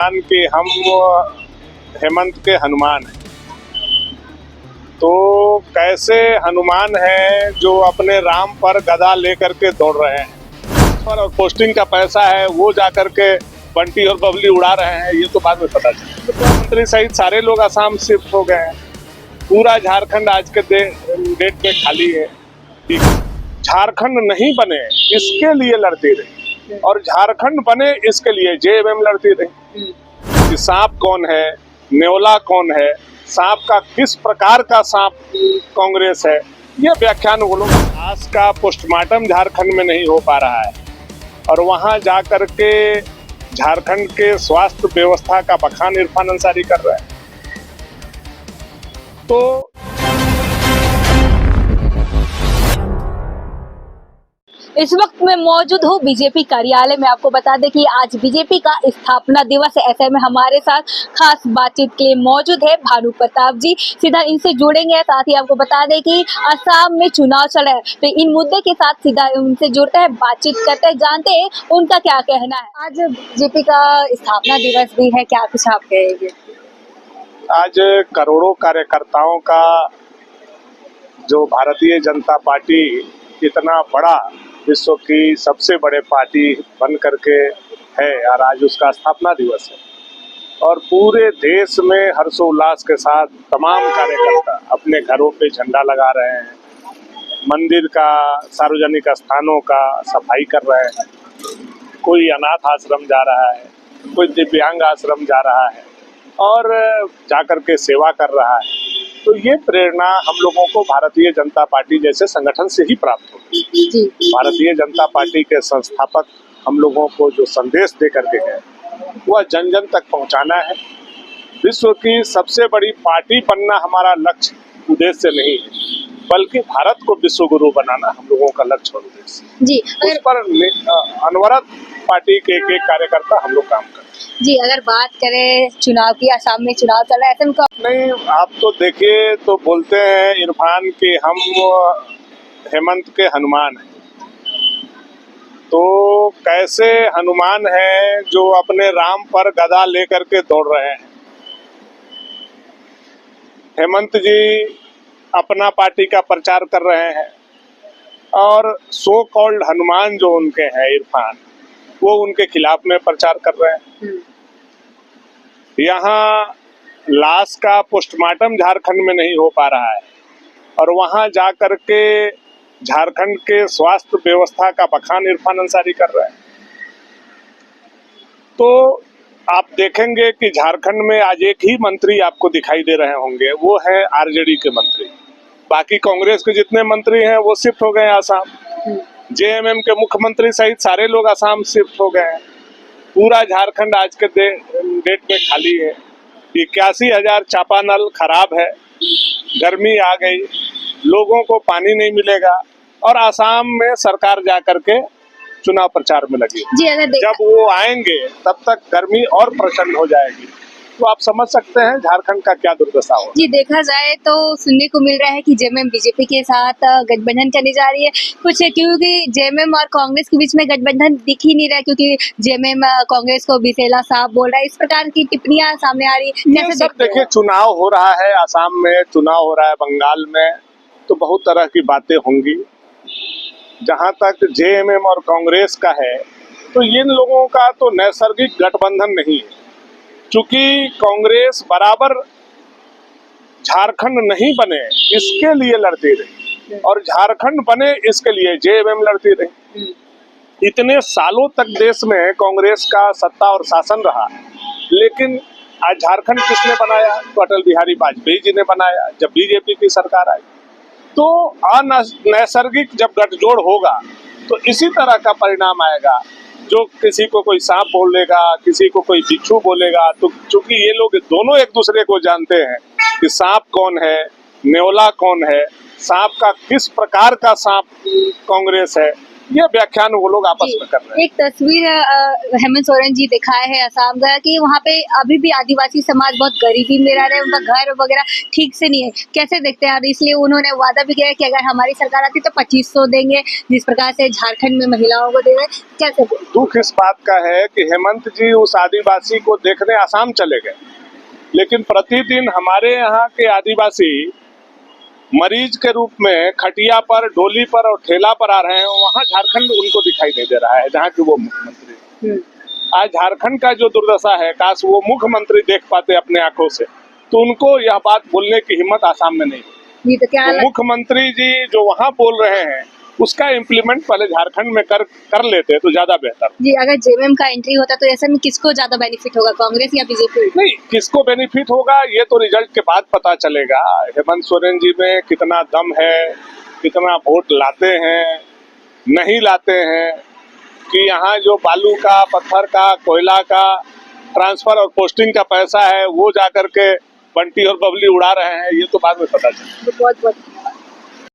कि हम हेमंत के हनुमान हैं, तो कैसे हनुमान हैं जो अपने राम पर गदा लेकर के दौड़ रहे हैं और पोस्टिंग का पैसा है वो जाकर के बंटी और बबली उड़ा रहे हैं, ये तो बाद में पता चला। मुख्यमंत्री सहित सारे लोग असम शिफ्ट हो गए हैं। पूरा झारखंड आज के डेट में खाली है। झारखंड नहीं बने इसके लिए लड़ती रही और झारखंड बने इसके लिए जेएमएम लड़ती रही कि सांप कौन है, न्योला कौन है, सांप का किस प्रकार का सांप कांग्रेस है, यह व्याख्यान वो लोग। आज का पोस्टमार्टम झारखंड में नहीं हो पा रहा है और वहां जाकर के झारखंड के स्वास्थ्य व्यवस्था का बखान इरफान अंसारी कर रहे हैं। तो इस वक्त मैं मौजूद हूँ बीजेपी कार्यालय में। आपको बता दें कि आज बीजेपी का स्थापना दिवस है। ऐसे में हमारे साथ खास बातचीत के लिए मौजूद है भानु प्रताप जी। सीधा इनसे जुड़ेंगे। साथ ही आपको बता दें कि असम में चुनाव चल रहा है, तो इन मुद्दे के साथ सीधा उनसे जुड़ते हैं, बातचीत करते हैं, जानते हैं उनका क्या कहना है। आज बीजेपी का स्थापना दिवस भी है, क्या कुछ आप कहेंगे? आज करोड़ों कार्यकर्ताओं का जो भारतीय जनता पार्टी इतना बड़ा विश्व की सबसे बड़े पार्टी बन करके है और आज उसका स्थापना दिवस है और पूरे देश में हर्षोल्लास के साथ तमाम कार्यकर्ता अपने घरों पे झंडा लगा रहे हैं, मंदिर का, सार्वजनिक स्थानों का सफाई कर रहे हैं, कोई अनाथ आश्रम जा रहा है, कोई दिव्यांग आश्रम जा रहा है और जाकर के सेवा कर रहा है। तो ये प्रेरणा हम लोगों को भारतीय जनता पार्टी जैसे संगठन से ही प्राप्त होगी। भारतीय जनता पार्टी के संस्थापक हम लोगों को जो संदेश दे करके गए वह जन जन तक पहुंचाना है। विश्व की सबसे बड़ी पार्टी बनना हमारा लक्ष्य उद्देश्य नहीं है, बल्कि भारत को विश्व गुरु बनाना हम लोगों का लक्ष्य और उद्देश्य जी। उस पर अनवरत पार्टी के एक कार्यकर्ता हम लोग काम करते हैं। जी, अगर बात करें चुनाव की, असम में चुनाव चल रहा है, ऐसे में नहीं, आप तो देखिए तो बोलते हैं इरफान कि हम हेमंत के हनुमान हैं, तो कैसे हनुमान हैं जो अपने राम पर गदा लेकर के दौड़ रहे हैं। हेमंत जी अपना पार्टी का प्रचार कर रहे हैं और सो कॉल्ड हनुमान जो उनके हैं इरफान, वो उनके खिलाफ में प्रचार कर रहे हैं। यहाँ लाश का पोस्टमार्टम झारखंड में नहीं हो पा रहा है और वहां जाकर के झारखंड के स्वास्थ्य व्यवस्था का बखान इरफान अंसारी कर रहे हैं। तो आप देखेंगे कि झारखंड में आज एक ही मंत्री आपको दिखाई दे रहे होंगे, वो है आरजेडी के मंत्री। बाकी कांग्रेस के जितने मंत्री हैं वो शिफ्ट हो गए असम। जेएमएम के मुख्यमंत्री सहित सारे लोग असम शिफ्ट हो गए हैं। पूरा झारखंड आज के डेट में खाली है। 81,000 चापानल खराब है, गर्मी आ गई, लोगों को पानी नहीं मिलेगा और आसाम में सरकार जाकर के चुनाव प्रचार में लगी। जब वो आएंगे तब तक गर्मी और प्रचंड हो जाएगी, तो आप समझ सकते हैं झारखंड का क्या दुर्दशा हो। जी, देखा जाए तो सुनने को मिल रहा है कि जेएमएम बीजेपी के साथ गठबंधन करने जा रही है कुछ, क्योंकि जेएमएम और कांग्रेस के बीच में गठबंधन दिख ही नहीं रहा है, क्योंकि जेएमएम कांग्रेस को बिसेला साहब बोल रहा है। इस प्रकार की टिप्पणियां सामने आ रही है। ये सब देखिए, चुनाव हो रहा है, आसाम में चुनाव हो रहा है, बंगाल में, तो बहुत तरह की बातें होंगी। जहां तक जेएमएम और कांग्रेस का है, तो इन लोगों का तो नैसर्गिक गठबंधन नहीं है, क्योंकि कांग्रेस बराबर झारखंड नहीं बने इसके लिए लड़ती रही और झारखंड बने इसके लिए जेएमएम लड़ती रही। इतने सालों तक देश में कांग्रेस का सत्ता और शासन रहा, लेकिन आज झारखंड किसने बनाया? तो अटल बिहारी वाजपेयी जी ने बनाया जब बीजेपी की सरकार आई। तो अनैसर्गिक जब गठजोड़ होगा तो इसी तरह का परिणाम आएगा। जो किसी को कोई सांप बोलेगा, किसी को कोई बिच्छू बोलेगा, तो चूंकि ये लोग दोनों एक दूसरे को जानते हैं कि सांप कौन है, न्योला कौन है, सांप का किस प्रकार का सांप कांग्रेस है, ये व्याख्यान वो लोग आपस में कर रहे हैं। एक तस्वीर हेमंत सोरेन जी दिखाए है असम का कि वहाँ पे अभी भी आदिवासी समाज बहुत गरीबी में रह रहे हैं, उनका घर वगैरह ठीक से नहीं है। कैसे देखते हैं? और इसलिए उन्होंने वादा भी किया है कि अगर हमारी सरकार आती तो 2500 देंगे, जिस प्रकार से झारखंड में महिलाओं को दे रहे हैं। कैसे? दुख इस बात का है कि हेमंत जी उस आदिवासी को देखने आसाम चले गए, लेकिन प्रतिदिन हमारे यहाँ के आदिवासी मरीज के रूप में खटिया पर, डोली पर और ठेला पर आ रहे हैं। वहाँ झारखंड उनको दिखाई नहीं दे रहा है, जहाँ के वो मुख्यमंत्री। आज झारखंड का जो दुर्दशा है, काश वो मुख्यमंत्री देख पाते अपने आंखों से, तो उनको यह बात बोलने की हिम्मत आसाम में नहीं जी, तो क्या तो मुख्यमंत्री जी जो वहाँ बोल रहे हैं उसका इम्प्लीमेंट पहले झारखंड में कर लेते तो ज्यादा बेहतर। जी, अगर जेएमएम का एंट्री होता तो ऐसे में किसको ज्यादा बेनिफिट होगा, कांग्रेस या बीजेपी? नहीं, किसको बेनिफिट होगा ये तो रिजल्ट के बाद पता चलेगा। हेमंत सोरेन जी में कितना दम है, कितना वोट लाते हैं, नहीं लाते हैं, कि यहाँ जो बालू का, पत्थर का, कोयला का ट्रांसफर और पोस्टिंग का पैसा है वो जा करके बंटी और बबली उड़ा रहे हैं, ये तो बाद में पता चलेगा। बहुत बहुत